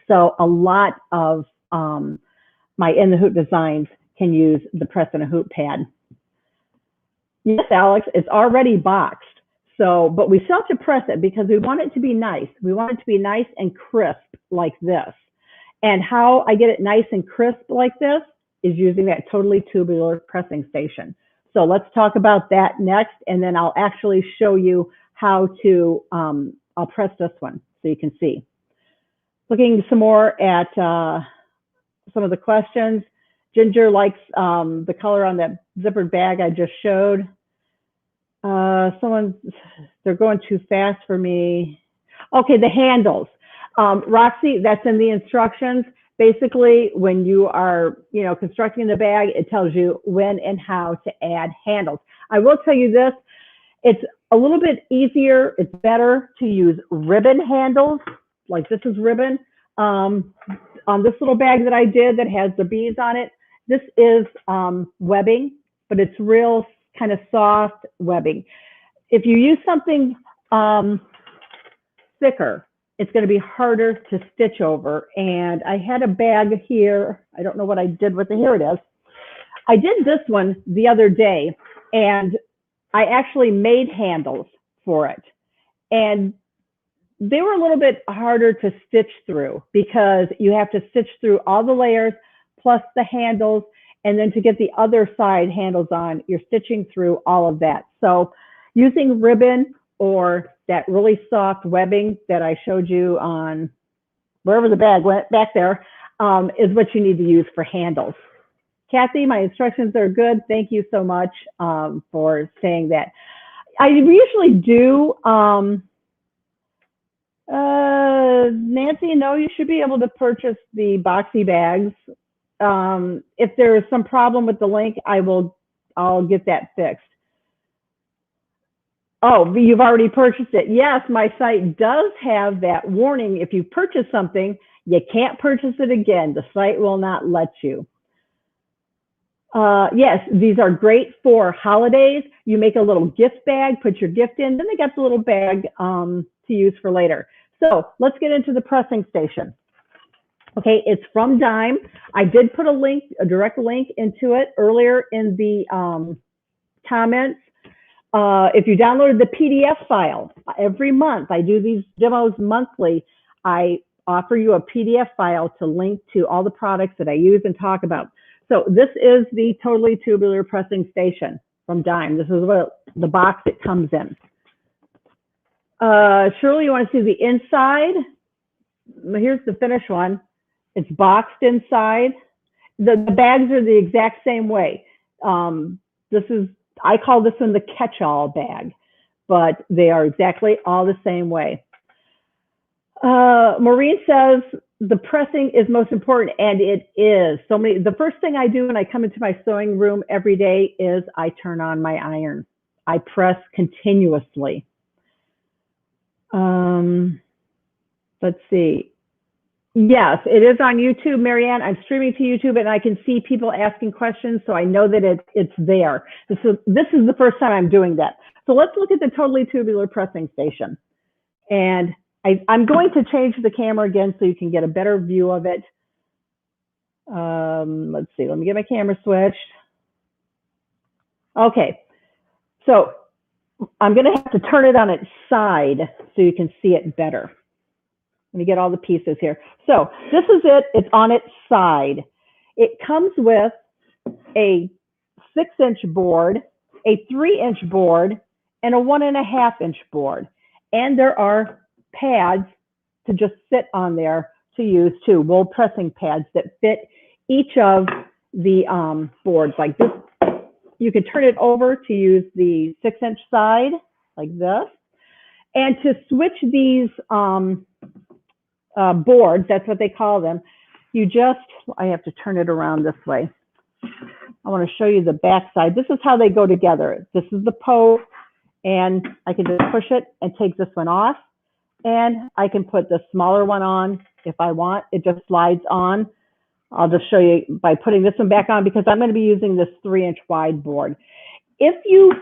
So a lot of my in the hoop designs can use the press and a hoop pad. Yes, Alex, it's already boxed. So, but we still have to press it because we want it to be nice. We want it to be nice and crisp like this. And how I get it nice and crisp like this is using that totally tubular pressing station. So let's talk about that next, and then I'll actually show you how to, I'll press this one so you can see. Looking some more at some of the questions. Ginger likes the color on that zippered bag I just showed. They're going too fast for me. Okay, the handles. Roxy, that's in the instructions. Basically, when you are, constructing the bag, it tells you when and how to add handles. I will tell you this, it's a little bit easier, it's better to use ribbon handles, like this is ribbon. On this little bag that I did that has the beads on it, this is webbing, but it's real kind of soft webbing. If you use something thicker, it's going to be harder to stitch over. And I had a bag here. I don't know what I did with it. Here it is. I did this one the other day, and I actually made handles for it. And they were a little bit harder to stitch through because you have to stitch through all the layers plus the handles. And then to get the other side handles on, you're stitching through all of that. So using ribbon or that really soft webbing that I showed you on wherever the bag went back there is what you need to use for handles. Kathy, my instructions are good. Thank you so much for saying that. I usually do, Nancy, no, you should be able to purchase the Boxy bags. If there is some problem with the link, I'll get that fixed. Oh, you've already purchased it. Yes, my site does have that warning. If you purchase something, you can't purchase it again. The site will not let you. Yes, these are great for holidays. You make a little gift bag, put your gift in, then they got the little bag to use for later. So let's get into the pressing station. Okay, it's from Dime. I did put a link, a direct link into it earlier in the comments. If you downloaded the PDF file, every month, I do these demos monthly, I offer you a PDF file to link to all the products that I use and talk about. So this is the Totally Tubular Pressing Station from Dime. This is what the box it comes in. Shirley, you want to see the inside? Here's the finished one. It's boxed inside. The bags are the exact same way. I call this one the catch-all bag, but they are exactly all the same way. Maureen says the pressing is most important, and it is. The first thing I do when I come into my sewing room every day is I turn on my iron. I press continuously. Let's see. Yes, it is on YouTube, Marianne. I'm streaming to YouTube, and I can see people asking questions, so I know that it's there. This is the first time I'm doing that. So let's look at the Totally Tubular Pressing Station. And I'm going to change the camera again so you can get a better view of it. Let's see. Let me get my camera switched. Okay. So I'm going to have to turn it on its side so you can see it better. Let me get all the pieces here. So this is it. It's on its side. It comes with a 6-inch board, a 3-inch board, and a 1.5-inch board. And there are pads to just sit on there to use too, wool pressing pads that fit each of the boards like this. You can turn it over to use the 6-inch side like this. And to switch these boards, that's what they call them, I have to turn it around this way. I want to show you the back side. This is how they go together. This is the post, and I can just push it and take this one off. And I can put the smaller one on if I want. It just slides on. I'll just show you by putting this one back on because I'm going to be using this 3-inch wide board. If you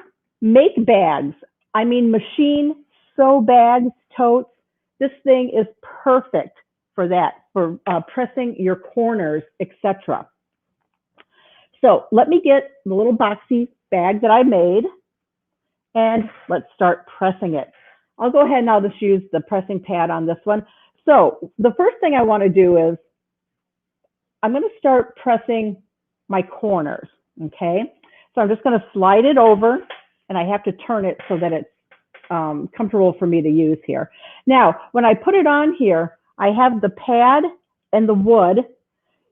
make bags, I mean machine sew bags, totes, this thing is perfect for that, for pressing your corners, etc. So let me get the little boxy bag that I made, and let's start pressing it. I'll go ahead and I'll just use the pressing pad on this one. So the first thing I want to do is I'm going to start pressing my corners, okay? So I'm just going to slide it over, and I have to turn it so that it's comfortable for me to use here. Now, when I put it on here, I have the pad and the wood.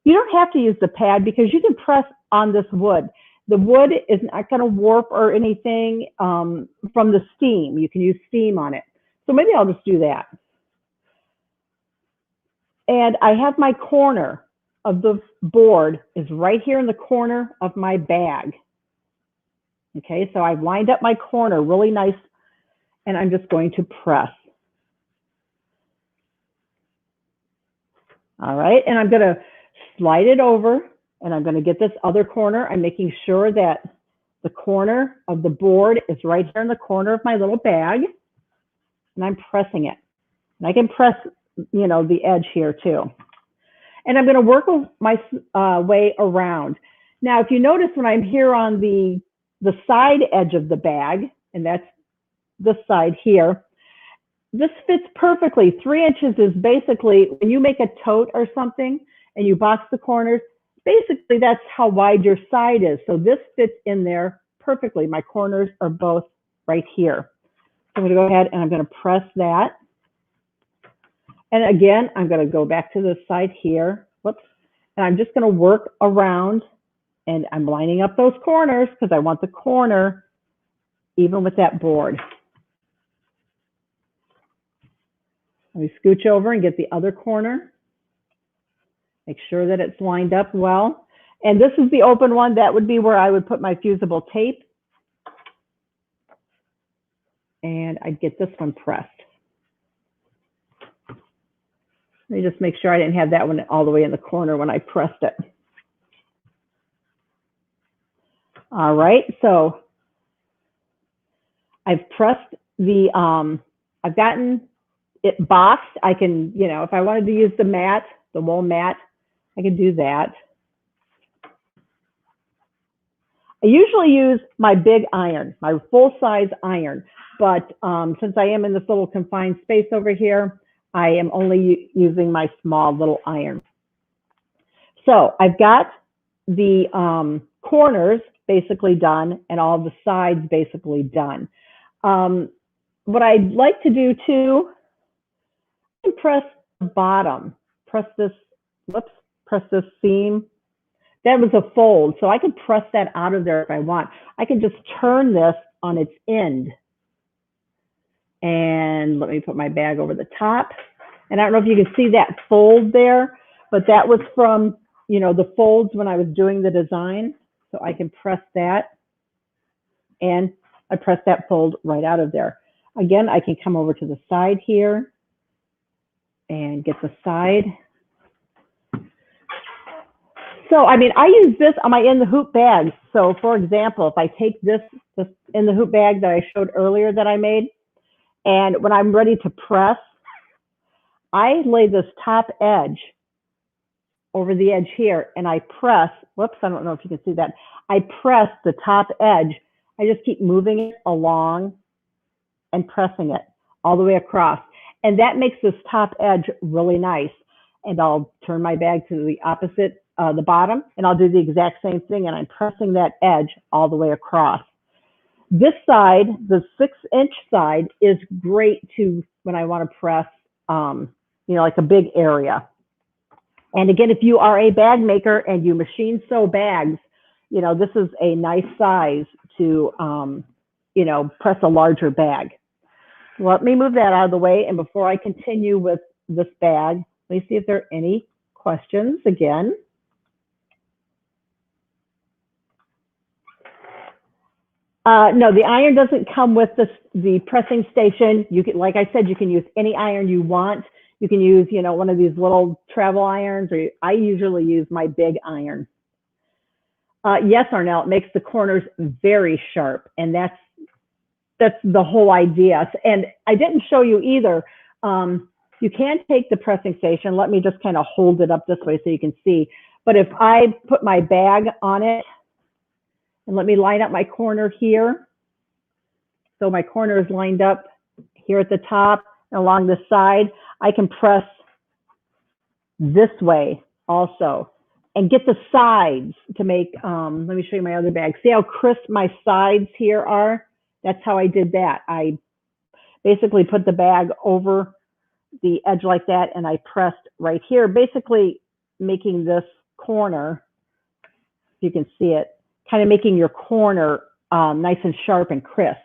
You don't have to use the pad because you can press on this wood. The wood is not going to warp or anything from the steam. You can use steam on it. So maybe I'll just do that. And I have my corner of the board is right here in the corner of my bag. Okay, so I've lined up my corner really nice, and I'm just going to press. All right, and I'm going to slide it over, and I'm going to get this other corner. I'm making sure that the corner of the board is right here in the corner of my little bag, and I'm pressing it. And I can press, you know, the edge here too. And I'm going to work my way around. Now, if you notice when I'm here on the side edge of the bag, and that's this side here, this fits perfectly. 3 inches is basically, when you make a tote or something and you box the corners, basically that's how wide your side is. So this fits in there perfectly. My corners are both right here. So I'm going to go ahead and I'm going to press that. And again, I'm going to go back to the side here. Whoops. And I'm just going to work around, and I'm lining up those corners because I want the corner even with that board. Let me scooch over and get the other corner. Make sure that it's lined up well. And this is the open one. That would be where I would put my fusible tape. And I'd get this one pressed. Let me just make sure I didn't have that one all the way in the corner when I pressed it. All right, so I've pressed the, I've gotten it boxed. I can, you know, if I wanted to use the mat, the wool mat, I can do that. I usually use my big iron, my full-size iron, but since I am in this little confined space over here, I am only using my small little iron. So I've got the corners basically done and all the sides basically done. What I'd like to do too, press the bottom, press this seam. That was a fold, so I could press that out of there if I want. I can just turn this on its end. And let me put my bag over the top. And I don't know if you can see that fold there, but that was from, you know, the folds when I was doing the design. So I can press that, and I press that fold right out of there. Again, I can come over to the side here and get the side. So, I mean, I use this on my in the hoop bags. So, for example, if I take this in the hoop bag that I showed earlier that I made, and when I'm ready to press, I lay this top edge over the edge here, and I press, whoops, I don't know if you can see that. I press the top edge. I just keep moving it along and pressing it all the way across. And that makes this top edge really nice. And I'll turn my bag to the opposite, the bottom, and I'll do the exact same thing, and I'm pressing that edge all the way across. This side, the 6-inch side, is great to when I want to press, you know, like a big area. And again, if you are a bag maker and you machine sew bags, you know, this is a nice size to, you know, press a larger bag. Let me move that out of the way. And before I continue with this bag, let me see if there are any questions again. No, the iron doesn't come with the pressing station. You can, like I said, you can use any iron you want. You can use, you know, one of these little travel irons, or I usually use my big iron. Yes, Arnell, it makes the corners very sharp, and that's the whole idea. And I didn't show you either. You can take the pressing station. Let me just kind of hold it up this way so you can see. But if I put my bag on it, and let me line up my corner here. So my corner is lined up here at the top and along the side. I can press this way also and get the sides to make, let me show you my other bag. See how crisp my sides here are? That's how I did that. I basically put the bag over the edge like that, and I pressed right here, basically making this corner, if you can see it, kind of making your corner nice and sharp and crisp.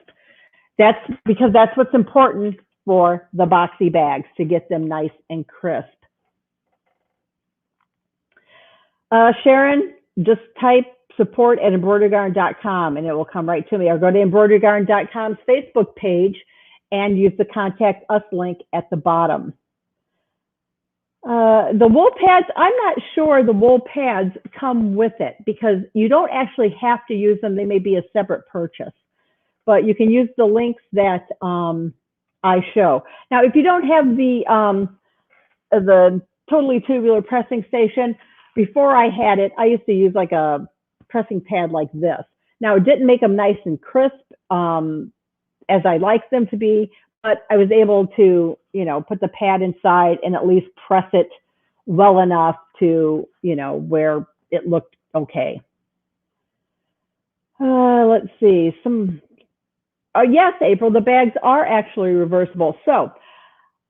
That's because that's what's important for the boxy bags, to get them nice and crisp. Sharon, just type support@embroiderygarn.com and it will come right to me. Or go to embroiderygarn.com's Facebook page and use the contact us link at the bottom. The wool pads, I'm not sure the wool pads come with it, because you don't actually have to use them. They may be a separate purchase, but you can use the links that I show. Now, if you don't have the totally tubular pressing station, before I had it, I used to use like a pressing pad like this. Now, it didn't make them nice and crisp as I like them to be, but I was able to, you know, put the pad inside and at least press it well enough to, you know, where it looked okay. Let's see, yes, April, the bags are actually reversible. So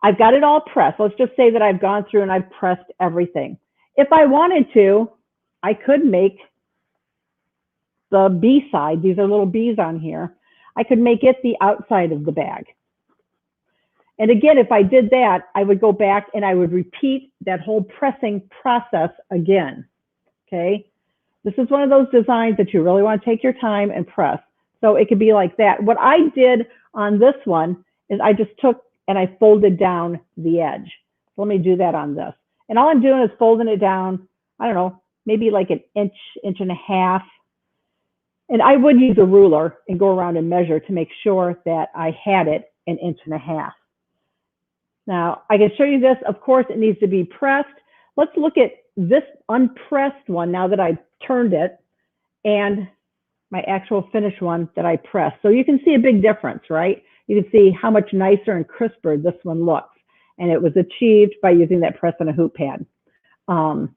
I've got it all pressed. Let's just say that I've gone through and I've pressed everything. If I wanted to, I could make the B side. These are little B's on here. I could make it the outside of the bag. And again, if I did that, I would go back and I would repeat that whole pressing process again, okay? This is one of those designs that you really want to take your time and press. So it could be like that. What I did on this one is I just took and I folded down the edge. Let me do that on this. And all I'm doing is folding it down, I don't know, maybe like an inch, inch and a half. And I would use a ruler and go around and measure to make sure that I had it an inch and a half. Now, I can show you this. Of course, it needs to be pressed. Let's look at this unpressed one now that I've turned it, and my actual finished one that I pressed. So you can see a big difference, right? You can see how much nicer and crisper this one looks. And it was achieved by using that press and a hoop pad. I'm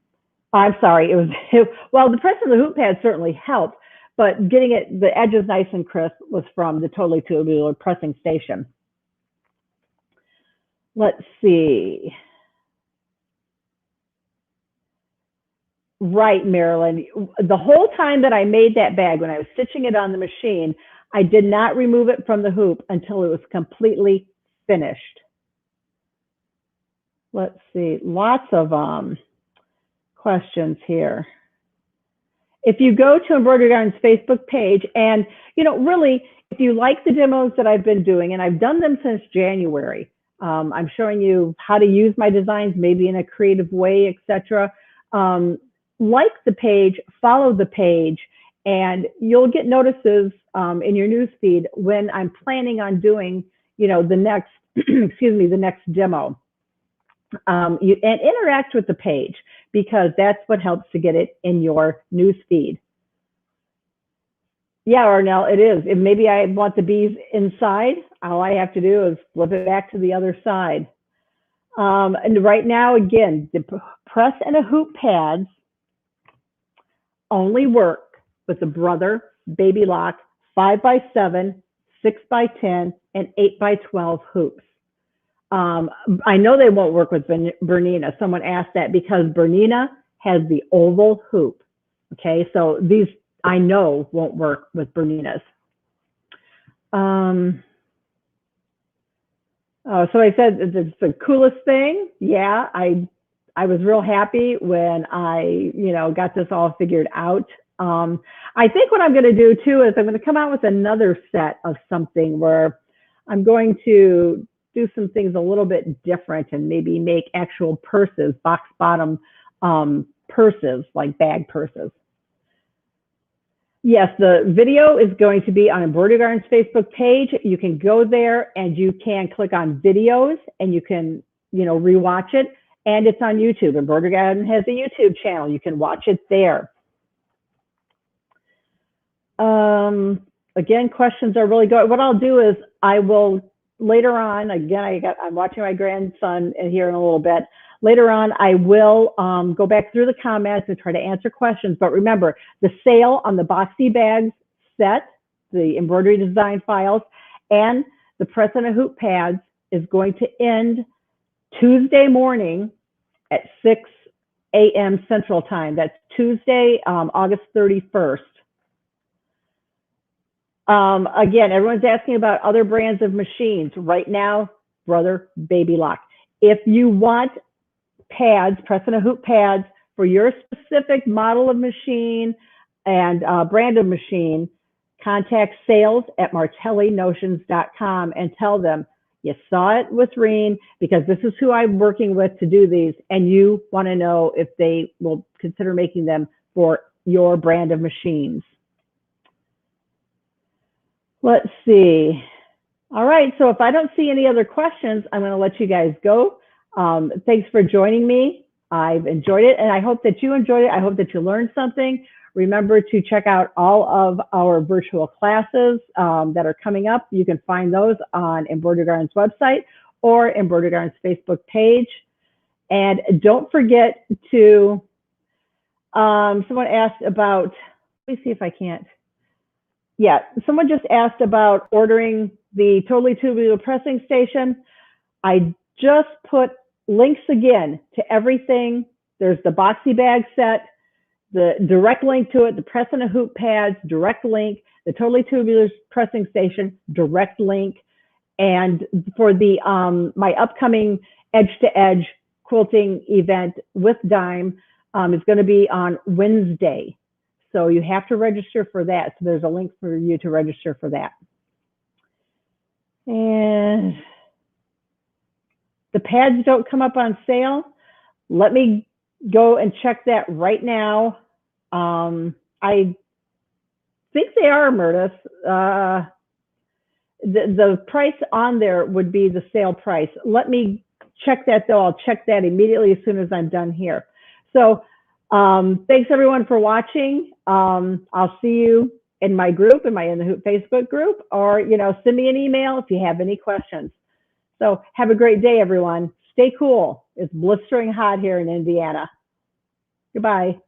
sorry, well, the press and the hoop pad certainly helped, but getting the edges nice and crisp was from the Totally Tubular pressing station. Let's see. Right, Marilyn. The whole time that I made that bag, when I was stitching it on the machine, I did not remove it from the hoop until it was completely finished. Let's see, lots of questions here. If you go to Embroidery Yarn's Facebook page, and really, if you like the demos that I've been doing, and I've done them since January, I'm showing you how to use my designs, maybe in a creative way, etc. Like the page, follow the page, and you'll get notices in your newsfeed when I'm planning on doing, the next, the next demo. And interact with the page, because that's what helps to get it in your newsfeed. Yeah, Arnell, it is. If maybe I want the bees inside, all I have to do is flip it back to the other side. And right now, again, the press and a hoop pads only work with the Brother Baby Lock 5x7, 6x10, and 8x12 hoops. I know they won't work with Bernina. Someone asked that because Bernina has the oval hoop. Okay, so these I know won't work with Berninas. So I said it's the coolest thing. Yeah, I was real happy when I got this all figured out. I think what I'm going to do too is I'm going to come out with another set of something where I'm going to do some things a little bit different and maybe make actual purses, box bottom purses, like bag purses. Yes, the video is going to be on Embroidery Yarn's Facebook page. You can go there and you can click on videos and you can, rewatch it. And it's on YouTube. Embroidery Yarn has a YouTube channel. You can watch it there. Again, questions are really good. What I'll do is I will later on, again, I'm watching my grandson here in a little bit. Later on, I will go back through the comments and try to answer questions. But remember, the sale on the Boxy Bags Set, the embroidery design files, and the press and a hoop pads is going to end Tuesday morning at 6 a.m. Central Time. That's Tuesday, August 31st. Again, everyone's asking about other brands of machines. Right now, Brother Baby Lock. If you want pads, press and a hoop pads for your specific model of machine and brand of machine, contact sales@martellinotions.com and tell them you saw it with Reen, because this is who I'm working with to do these, and you want to know if they will consider making them for your brand of machines. Let's see. All right, so if I don't see any other questions, I'm going to let you guys go. Thanks for joining me. I've enjoyed it, and I hope that you enjoyed it. I hope that you learned something. Remember to check out all of our virtual classes that are coming up. You can find those on Embroidery Yarn's website or Embroidery Yarn's Facebook page. And don't forget to, someone asked about, let me see if I can't. Yeah, someone just asked about ordering the Totally Tubular pressing station. I just put links again to everything. There's the Boxy Bag Set, the direct link to it, the press and a hoop pads, direct link, the Totally Tubular pressing station, direct link. And for the my upcoming edge-to-edge quilting event with Dime is going to be on Wednesday. So you have to register for that. So there's a link for you to register for that. And the pads don't come up on sale. Let me go and check that right now. I think they are, Murtis. The price on there would be the sale price. Let me check that though. I'll check that immediately as soon as I'm done here. So thanks everyone for watching. I'll see you in my group, in the Hoop Facebook group, or, send me an email if you have any questions. So have a great day, everyone. Stay cool. It's blistering hot here in Indiana. Goodbye.